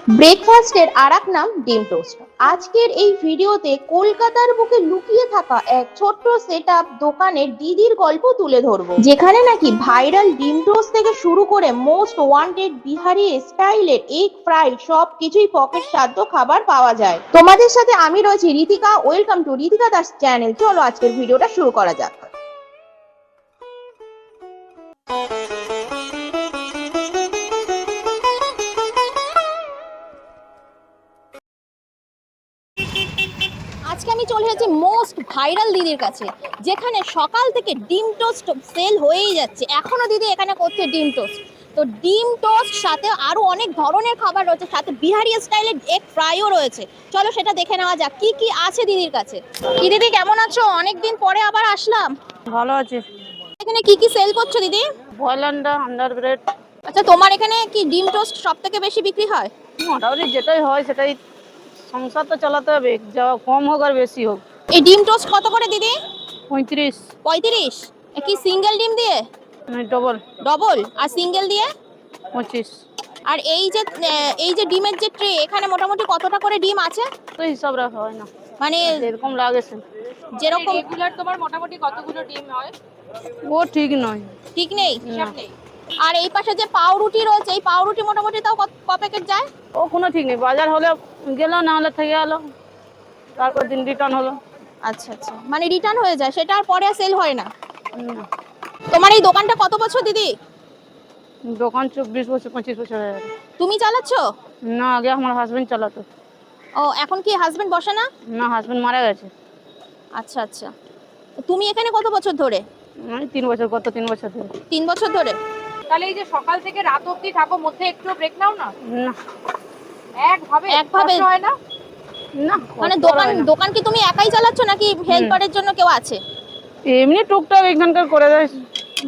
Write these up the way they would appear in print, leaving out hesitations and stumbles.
ব্রেকফাস্টের আরেক নাম ডিম টোস্ট। আজকের এই ভিডিওতে কলকাতার বুকে লুকিয়ে থাকা এক ছোট্ট সেটআপ দোকানের দিদির গল্প তুলে ধরবো, যেখানে নাকি ভাইরাল ডিম টোস্ট থেকে শুরু করে মোস্ট ওয়ান্টেড বিহারি স্টাইলের এগ ফ্রাইড সবকিছুই পকেট সাধ্য খাবার পাওয়া যায়। তোমাদের সাথে আমি রয়েছি Ritika. Welcome to Ritika Das channel. চলো আজকের ভিডিওটা শুরু করা যাক। আজকে আমি চলে এসেছি মোস্ট ভাইরাল দিদির কাছে, যেখানে সকাল থেকে ডিম টোস্ট সেল হয়েই যাচ্ছে। এখনো দিদি এখানে করছে ডিম টোস্ট। তো ডিম টোস্ট সাথে আরো অনেক ধরনের খাবার রয়েছে, সাথে বিহারি স্টাইলের এগ ফ্রাইও রয়েছে। চলো সেটা দেখে নেওয়া যাক কি কি আছে দিদির কাছে। কি দিদি কেমন আছো? অনেকদিন পরে আবার আসলাম। ভালো আছে। এখানে কি কি সেল করছো দিদি? বয়েল আন্ডা, আন্ডার ব্রেড। আচ্ছা, তোমার এখানে কি ডিম টোস্ট সব থেকে বেশি বিক্রি হয়? মোটামুটি যেটাই হয় সেটাই, সংসার তো চালাতে হবে, যা কম হোক আর বেশি হোক। এই ডিম টোস্ট কত করে দিদি? 35। 35? কি সিঙ্গেল ডিম দিয়ে? ডবল। ডবল? আর সিঙ্গেল দিয়ে? 25। আর এই যে ডিমের যে ট্রে, এখানে মোটামুটি কতটা করে ডিম আছে? তো হিসাব রাখা হয় না, মানে এরকম লাগে সে। যেরকম রেগুলার তোমার মোটামুটি কতগুলো ডিম হয়? ও ঠিক নয়, ঠিক নেই, না। নেই। আর এই পাশে যে পাউরুটি রয়েছে, এই পাউরুটি মোটামুটি তাও ক প্যাকেট যায়? ও কোনো ঠিক নেই, বাজার হলে গেল, না হলে থেকে গেল, তারপর দিন রিটার্ন হলো। আচ্ছা আচ্ছা, মানে রিটার্ন হয়ে যায়, সেটা আর পরে সেল হয় না। না। তোমার এই দোকানটা কত বছর দিদি? দোকান 24 বছর 25 বছর হয়ে গেছে। তুমি চালাচ্ছো? না, আগে আমার হাজবেন্ড চালাতো। ও, এখন কি হাজবেন্ড বসে না? না, হাজবেন্ড মারা গেছে। আচ্ছা আচ্ছা। তুমি এখানে কত বছর ধরে? আমি 3 বছর, গত 3 বছর ধরে। 3 বছর ধরে? তাহলে এই যে সকাল থেকে রাত অবধি থাকো, মধ্যে একটু ব্রেক নাও না? না। একভাবে একভাবে? কষ্ট হয় না? না, মানে কষ্ট হয় না। দোকান কি তুমি একাই চালাচ্ছ নাকি হেল্পারের জন্য কেউ আছে? এমনি টুকটাক এখানকার করে দেয়,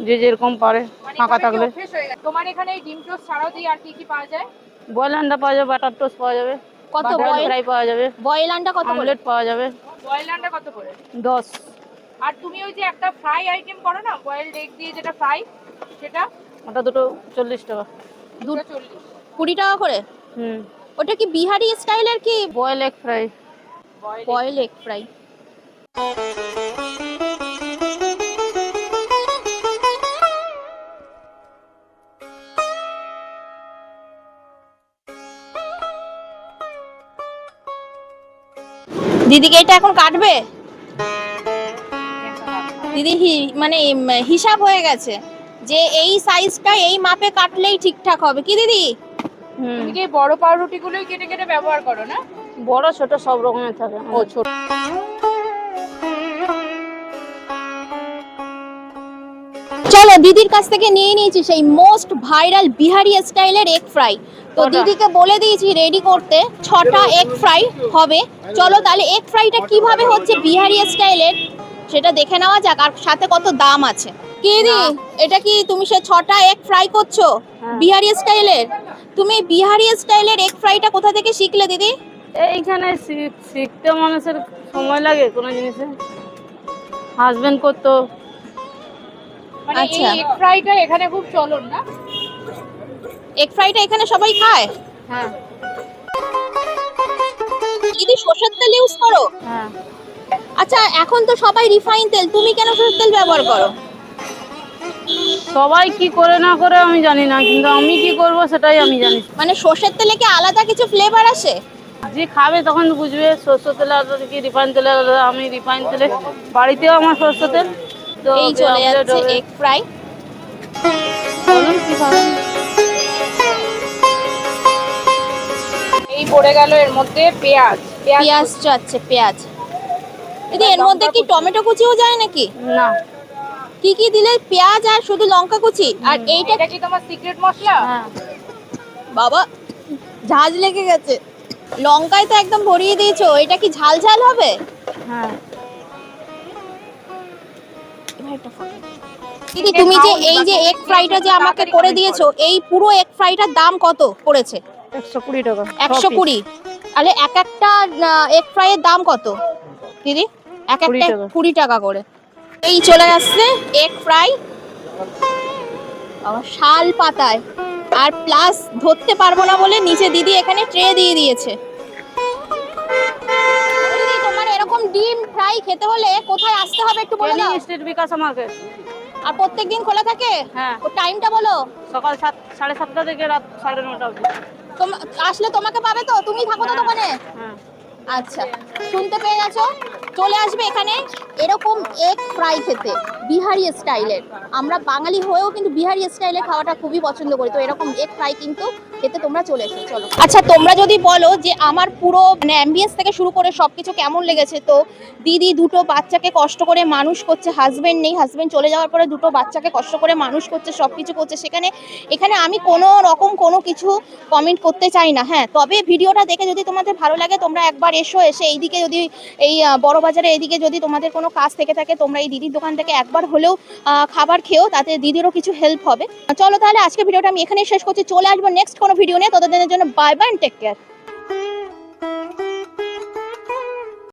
যে যেরকম পারে, মানে ফাঁকা এভাবে কি থাকলে। অভ্যেস হয়ে গেছে? তোমার এখানে এই ডিম টোস্ট ছাড়াও দিয়ে আর কি কি পাওয়া যায়? বয়েল আন্ডা পাওয়া যাবে, বাটার টোস্ট পাওয়া যাবে, কত? বাটার বয়েল ফ্রাই পাওয়া যাবে, বয়েল আন্ডা কত করে? অমলেট পাওয়া যাবে। বয়েল আন্ডা কত করে? 10। আর তুমি ওই যে একটা ফ্রাই আইটেম করো না, বয়েলড এগ দিয়ে, যেটা ফ্রাই, সেটা ওটা দুটো 40 টাকা। দুটো 40। 20 টাকা করে? হুম। ওটা কি বিহারি স্টাইলের কি? Boil egg fry. Boil egg fry. দিদিকে এটা এখন কাটবে দিদি? মানে হিসাব হয়ে গেছে যে এই সাইজটা এই মাপে কাটলেই ঠিকঠাক হবে কি দিদি? হুম। তুমি কি এই বড় পাউরুটি গুলোই কেটে কেটে ব্যবহার করো না? বড় ছোট সব রকমের থাকে। ও ছোট। চলো দিদির কাছ থেকে নিয়ে নিয়েছি সেই মোস্ট ভাইরাল বিহারি স্টাইলের এগ ফ্রাই। তো কটা? দিদিকে বলে দিয়েছি রেডি করতে, 6টা এগ ফ্রাই হবে। চলো তাহলে এগ ফ্রাইটা কিভাবে হচ্ছে বিহারি স্টাইলের সেটা দেখে নেওয়া যাক, আর সাথে কত দাম আছে। কি দিদি, এটা কি তুমি সে 6টা এগ ফ্রাই করছো হ্যাঁ। বিহারি স্টাইলের? তুমি বিহারি স্টাইলের এগ ফ্রাইটা কোথা থেকে শিখলে দিদি? এইখানে শিখতে মানুষের সময় লাগে কোনো জিনিসে, হাজবেন্ড করতো। মানে এই আচ্ছা। এগ ফ্রাইটা এখানে খুব চলন না? এগ ফ্রাইটা এখানে সবাই খায়? হ্যাঁ। দিদি সরষের তেল ইউজ করো? হ্যাঁ। আচ্ছা, এখন তো সবাই রিফাইন তেল, তুমি কেন সরষের তেল ব্যবহার করো? সবাই কি করে না করে আমি জানি না, কিন্তু আমি কি করব সেটাই আমি জানি। মানে সরষের তেলে কি আলাদা কিছু ফ্লেভার আসে? যে খাবে তখন বুঝবে সরষের তেল আর কি রিফাইন তেল আলাদা। আমি রিফাইন তেলে, বাড়িতেও আমার সরষের তেল। তো এই চলে যাচ্ছে এগ ফ্রাই। বলুন কি খাবেন? এই পড়ে গেল এর মধ্যে পেঁয়াজ। পেঁয়াজ যাচ্ছে, পেঁয়াজ। দিদি এর মধ্যে কি টমেটো কুচিও যায় নাকি? না। কি কি দিলে? পেঁয়াজ আর শুধু লঙ্কা কুচি, আর এইটা এটা কি তোমার সিক্রেট মশলা? হ্যাঁ। বাবা ঝাঁজ লেগে গেছে। লঙ্কায় তো একদম ভরিয়ে দিয়েছো, এটা কি ঝাল ঝাল হবে? হ্যাঁ। দিদি তুমি যে এই যে এগ ফ্রাইটা যে আমাকে করে দিয়েছো, এই পুরো এগ ফ্রাইটার দাম কত পড়েছে? 120 টাকা। 120? তাহলে এক একটা এগ ফ্রাইয়ের দাম কত দিদি? এক একটা 20 টাকা। 20 টাকা করে। এই চলে আসছে এগ ফ্রাই শাল পাতায়। আর প্লাস ধরতে পারবো না বলে নিচে দিদি এখানে ট্রে দিয়ে দিয়েছে। দিদি, তোমার এরকম ডিম ফ্রাই খেতে হলে কোথায় আসতে হবে একটু বলে দাও। স্ট্রিট বিকাশ মার্কেট। আর প্রত্যেকদিন খোলা থাকে? হ্যাঁ। ও টাইমটা বলো। সকাল 7:30 থেকে রাত 9:30 অবধি। আসলে তোমাকে পাবে তো, তুমি থাকো তো দোকানে? হ্যাঁ। আচ্ছা, শুনতে পেয়ে গেছো, চলে আসবে এখানে এরকম এগ ফ্রাই খেতে, বিহারি স্টাইলের। আমরা বাঙালি হয়েও কিন্তু বিহারি স্টাইলে খাওয়াটা খুবই পছন্দ করি, তো এরকম এগ ফ্রাই কিন্তু খেতে তোমরা চলে এসো। চলো, আচ্ছা তোমরা যদি বলো যে আমার পুরো মানে অ্যাম্বিয়েন্স থেকে শুরু করে সবকিছু কেমন লেগেছে, তো দিদি দুটো বাচ্চাকে কষ্ট করে মানুষ করছে, হাজবেন্ড নেই, হাজবেন্ড চলে যাওয়ার পরে দুটো বাচ্চাকে কষ্ট করে মানুষ করছে, সবকিছু করছে, এখানে আমি কোনো রকম কোনো কিছু কমেন্ট করতে চাই না। হ্যাঁ, তবে ভিডিওটা দেখে যদি তোমাদের ভালো লাগে তোমরা একবার এসে এইদিকে যদি এই বড় বাজারে এইদিকে যদি তোমাদের কোনো কাজ থেকে থাকে তোমরা এই দিদির দোকান থেকে একবার হলেও খাবার খেও, তাতে দিদিরও কিছু হেল্প হবে। চলো তাহলে আজকে ভিডিওটা আমি এখানেই শেষ করছি, চলে আসবো নেক্সট কোনো ভিডিও নিয়ে। ততদিনের জন্য বাই বাই, টেক কেয়ার।